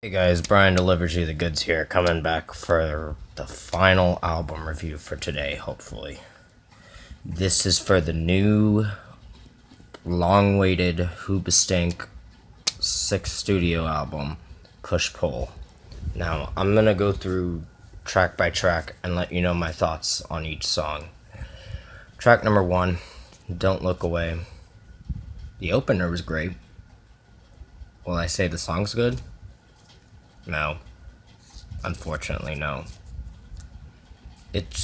Hey guys, Brian delivers you the goods here, coming back for the final album review for today, hopefully. This is for the new, long-awaited Hoobastank 6th studio album, Push Pull. Now, I'm gonna go through track by track and let you know my thoughts on each song. Track number 1, Don't Look Away. The opener was great. Will I say the song's good? No. Unfortunately, no. It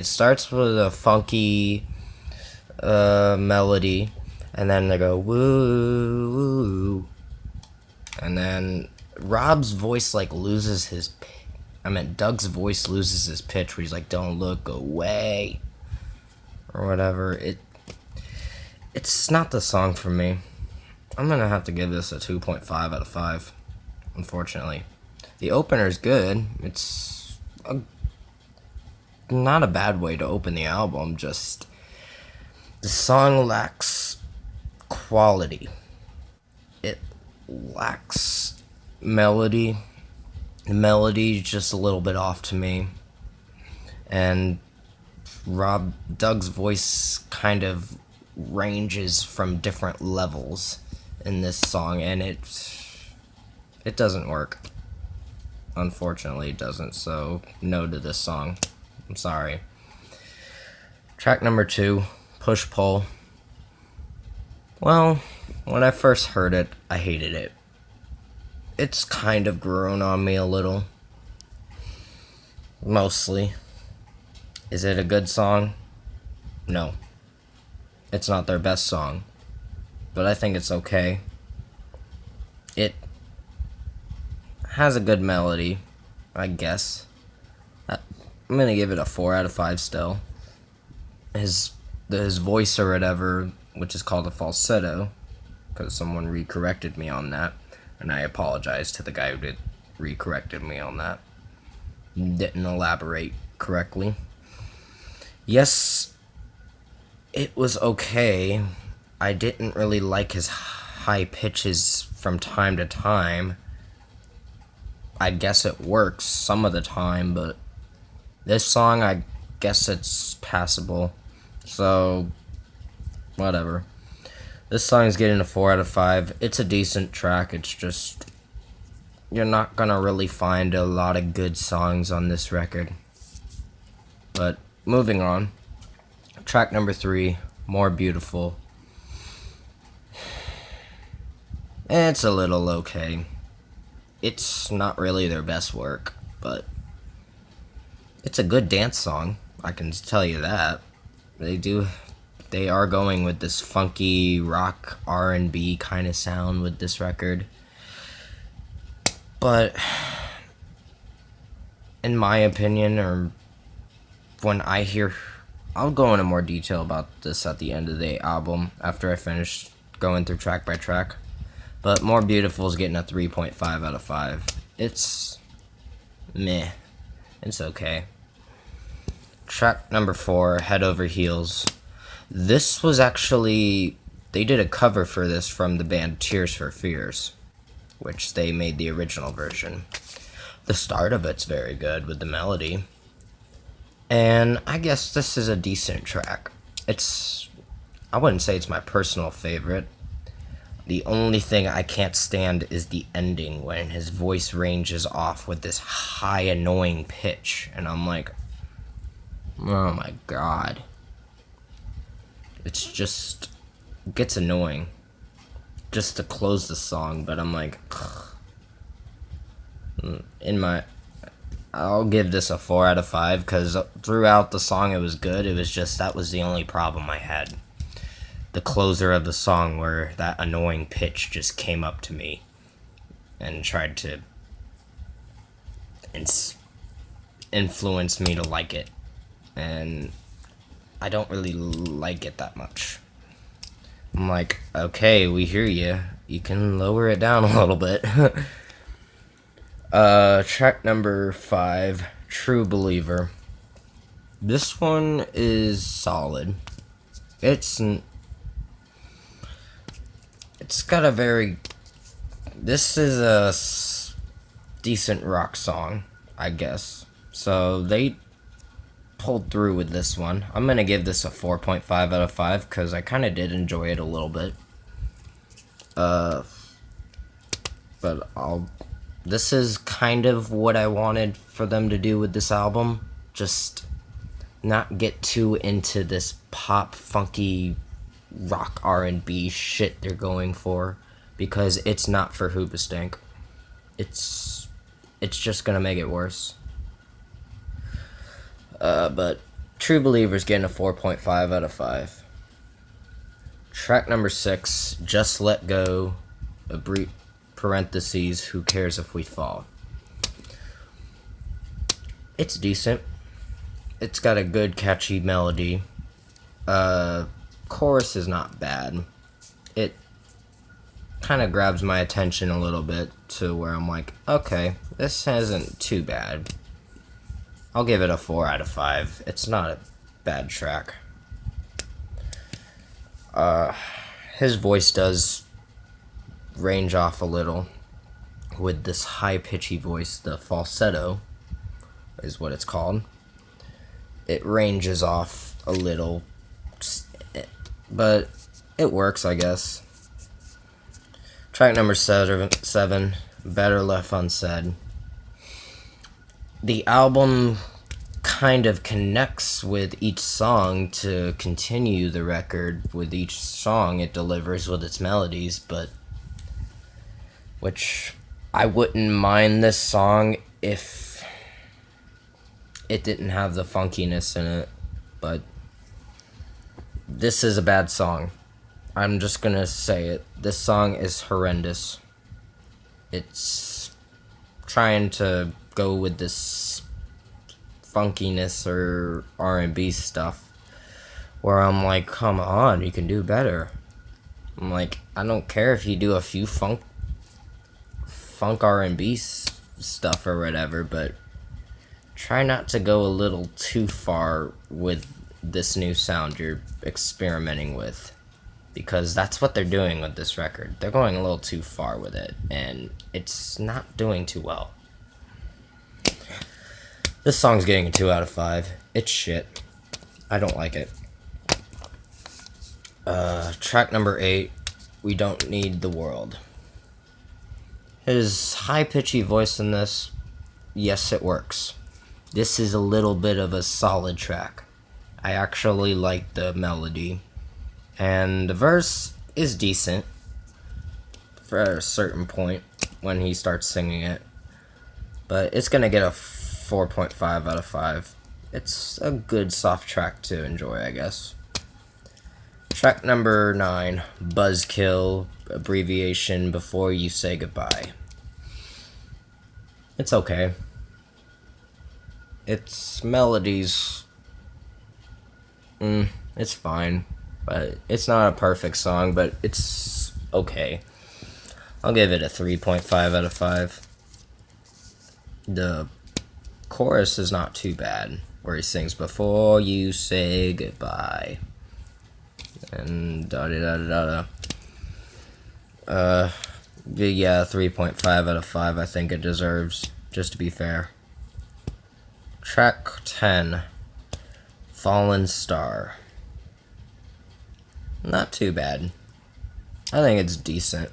starts with a funky melody, and then they go woo, woo, and then Doug's voice loses his pitch, where he's like, "Don't look away," or whatever. It's not the song for me. I'm gonna have to give this a 2.5 out of 5. Unfortunately, the opener's good. It's not a bad way to open the album. Just the song lacks quality. It lacks melody. The melody's just a little bit off to me, and Doug's voice kind of ranges from different levels in this song, and it doesn't work. Unfortunately, it doesn't, so no to this song. I'm sorry. Track number 2, Push Pull. Well, when I first heard it, I hated it. It's kind of grown on me a little. Mostly. Is it a good song? No. It's not their best song, but I think it's okay. It has a good melody, I guess. I'm gonna give it a 4 out of 5 still. His voice or whatever, which is called a falsetto, because someone recorrected me on that, and I apologize to the guy who did recorrected me on that. Didn't elaborate correctly. Yes, it was okay. I didn't really like his high pitches from time to time. I guess it works some of the time, but this song, I guess it's passable. So, whatever. This song's getting a 4 out of 5. It's a decent track. It's just, you're not gonna really find a lot of good songs on this record. But, moving on. Track number 3, More Beautiful. It's a little okay. It's not really their best work, but it's a good dance song, I can tell you that. They are going with this funky rock R&B kind of sound with this record. But in my opinion, or when I hear, I'll go into more detail about this at the end of the album after I finish going through track by track. But More Beautiful is getting a 3.5 out of 5. It's meh. It's okay. Track number 4, Head Over Heels. This was actually, they did a cover for this from the band Tears for Fears, which they made the original version. The start of it's very good with the melody. And I guess this is a decent track. I wouldn't say it's my personal favorite. The only thing I can't stand is the ending when his voice ranges off with this high annoying pitch. And I'm like, oh my god. It's just, it gets annoying. Just to close the song, but I'm like, I'll give this a 4 out of 5, because throughout the song it was good. It was just, that was the only problem I had. The closer of the song, where that annoying pitch just came up to me and tried to influence me to like it. And I don't really like it that much. I'm like, okay, we hear you. You can lower it down a little bit. Track number 5, True Believer. This one is solid. It's got a very This is a decent rock song, I guess. So they pulled through with this one. I'm gonna give this a 4.5 out of 5 because I kind of did enjoy it a little bit. But this is kind of what I wanted for them to do with this album. Just not get too into this pop, funky, rock R&B shit they're going for, because it's not for Hoobastank. It's just gonna make it worse. But True Believer's getting a 4.5 out of 5. Track number 6, Just Let Go, a brief parentheses, Who Cares If We Fall. It's decent. It's got a good catchy melody. Chorus is not bad. It kind of grabs my attention a little bit to where I'm like, okay, this isn't too bad. I'll give it a 4 out of 5. It's not a bad track. His voice does range off a little with this high-pitchy voice. The falsetto is what it's called. It ranges off a little, but it works, I guess. Track number 7, Better Left Unsaid. The album kind of connects with each song to continue the record. With each song it delivers with its melodies, but which I wouldn't mind this song if it didn't have the funkiness in it, but this is a bad song. I'm just gonna say it. This song is horrendous. It's trying to go with this funkiness or R&B stuff where I'm like, come on, you can do better. I'm like, I don't care if you do a few funk R&B stuff or whatever, but try not to go a little too far with this new sound you're experimenting with, because that's what they're doing with this record. They're going a little too far with it, and it's not doing too well. This song's getting a 2 out of 5. It's shit. I don't like it. Track number 8, We Don't Need the World. His high-pitchy voice in this, yes, it works. This is a little bit of a solid track. I actually like the melody. And the verse is decent for a certain point when he starts singing it. But it's gonna get a 4.5 out of 5. It's a good soft track to enjoy, I guess. Track number 9, Buzzkill, abbreviation, Before You Say Goodbye. It's okay. Its melodies, it's fine. But it's not a perfect song, but it's okay. I'll give it a 3.5 out of 5. The chorus is not too bad, where he sings Before You Say Goodbye. And da-da-da-da-da. Yeah, 3.5 out of 5 I think it deserves, just to be fair. Track 10, Fallen Star. Not too bad. I think it's decent.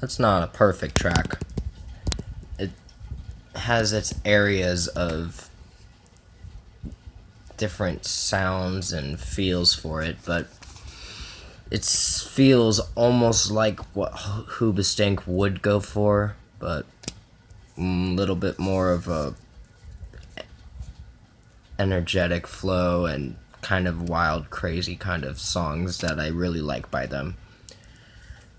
It's not a perfect track. It has its areas of different sounds and feels for it, but it feels almost like what Hoobastank would go for, but a little bit more of a energetic flow and kind of wild, crazy kind of songs that I really like by them.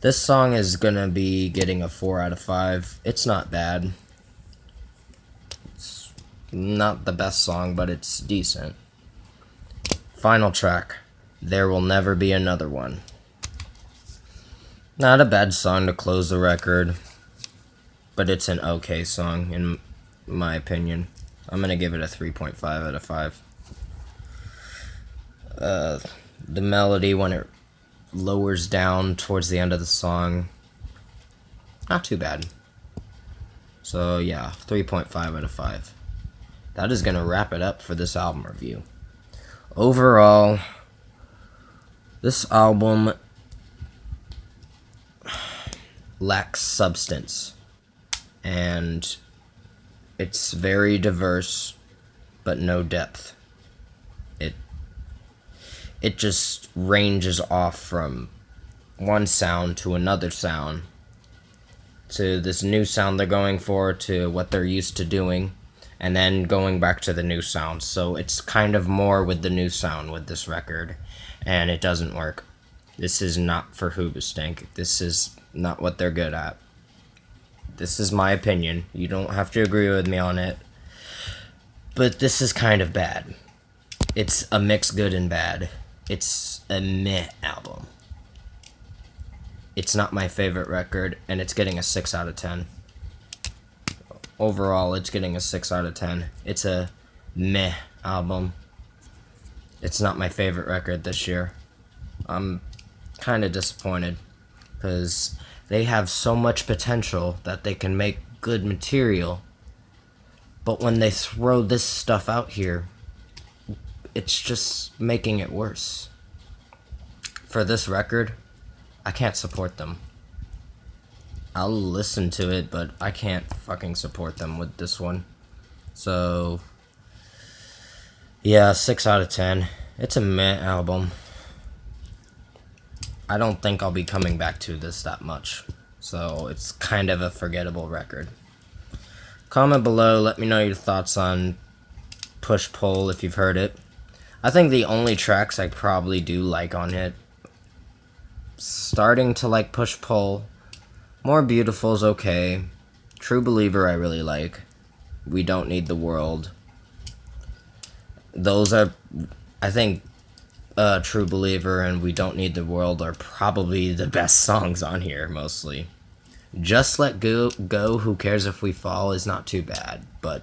This song is gonna be getting a 4 out of 5. It's not bad. It's not the best song, but it's decent. Final track, There Will Never Be Another One. Not a bad song to close the record, but it's an okay song in my opinion. I'm gonna give it a 3.5 out of 5. The melody, when it lowers down towards the end of the song, not too bad. So yeah, 3.5 out of 5. That is gonna wrap it up for this album review. Overall, this album lacks substance, and it's very diverse, but no depth. It just ranges off from one sound to another sound, to this new sound they're going for, to what they're used to doing, and then going back to the new sound. So it's kind of more with the new sound with this record, and it doesn't work. This is not for Hoobastank. This is not what they're good at. This is my opinion. You don't have to agree with me on it, but this is kind of bad. It's a mix good and bad. It's a meh album. It's not my favorite record, and it's getting a 6 out of 10. Overall, it's getting a 6 out of 10. It's a meh album. It's not my favorite record this year. I'm kind of disappointed, because they have so much potential that they can make good material, but when they throw this stuff out here, it's just making it worse. For this record, I can't support them. I'll listen to it, but I can't fucking support them with this one. So, yeah, 6 out of 10. It's a meh album. I don't think I'll be coming back to this that much. So, it's kind of a forgettable record. Comment below, let me know your thoughts on Push Pull if you've heard it. I think the only tracks I probably do like on it, starting to like Push Pull, More Beautiful's okay, True Believer I really like, We Don't Need the World. Those are, I think, True Believer and We Don't Need the World are probably the best songs on here, mostly. Just Let Go, Who Cares If We Fall is not too bad, but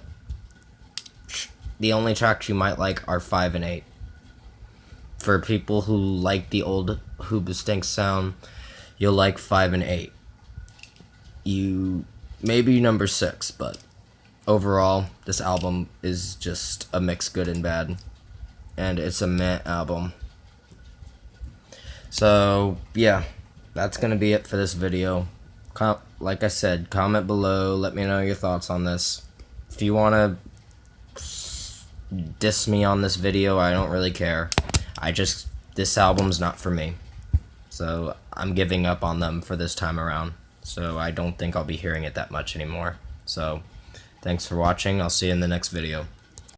the only tracks you might like are 5 and 8. For people who like the old Hoobastank sound, you'll like 5 and 8. You maybe number 6, but overall, this album is just a mix good and bad, and it's a meh album. So yeah, that's gonna be it for this video. Like I said, comment below, let me know your thoughts on this. If you wanna diss me on this video, I don't really care. This album's not for me. So I'm giving up on them for this time around. So I don't think I'll be hearing it that much anymore. So thanks for watching. I'll see you in the next video.